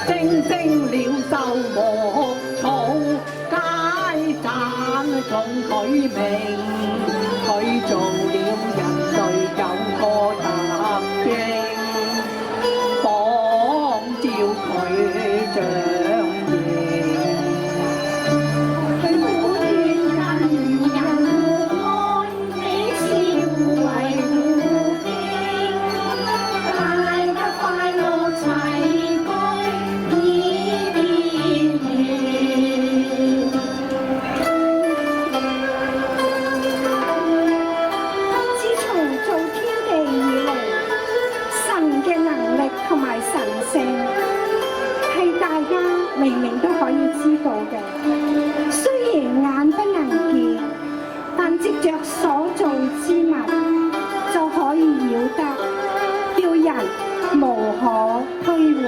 聲聲了秀禾草，街盞總舉名，佢做了人類有個答應，仿照佢像。同埋神聖係大家明明都可以知道嘅，雖然眼不能見，但藉着所造之物就可以曉得，叫人無可推諉。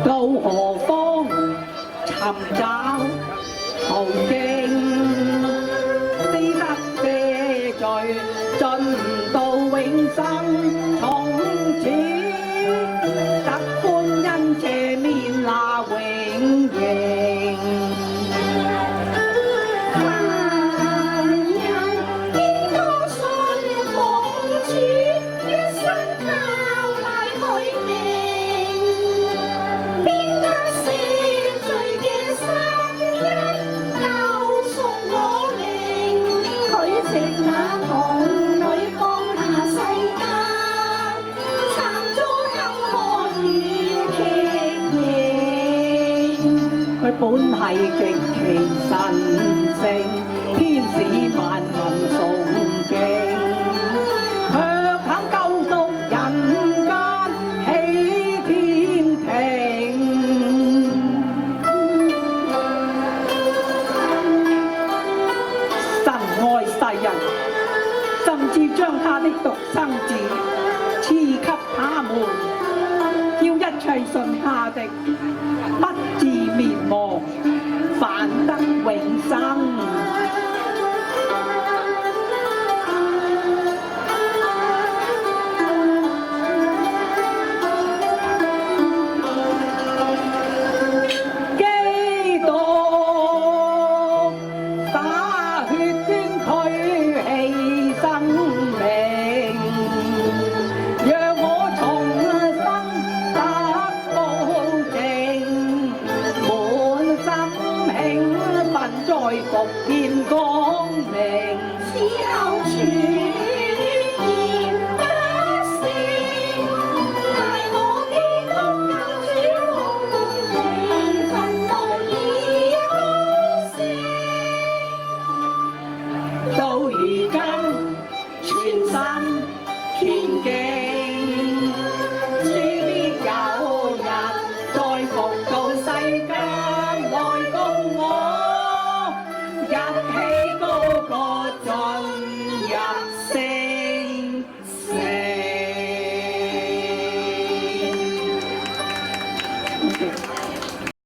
到何方尋找途徑，思得赦罪，盡到永生。從此得觀恩謝面那永形。佢本係極其神聖，天使萬民崇敬，卻肯救贖人間起天庭。神愛世人，甚至將他的獨生子賜給他們，叫一切信他的不至滅亡，反得永生。基督灑血捐軀犧生命，讓我重生得保證，滿心興奮再復見光明。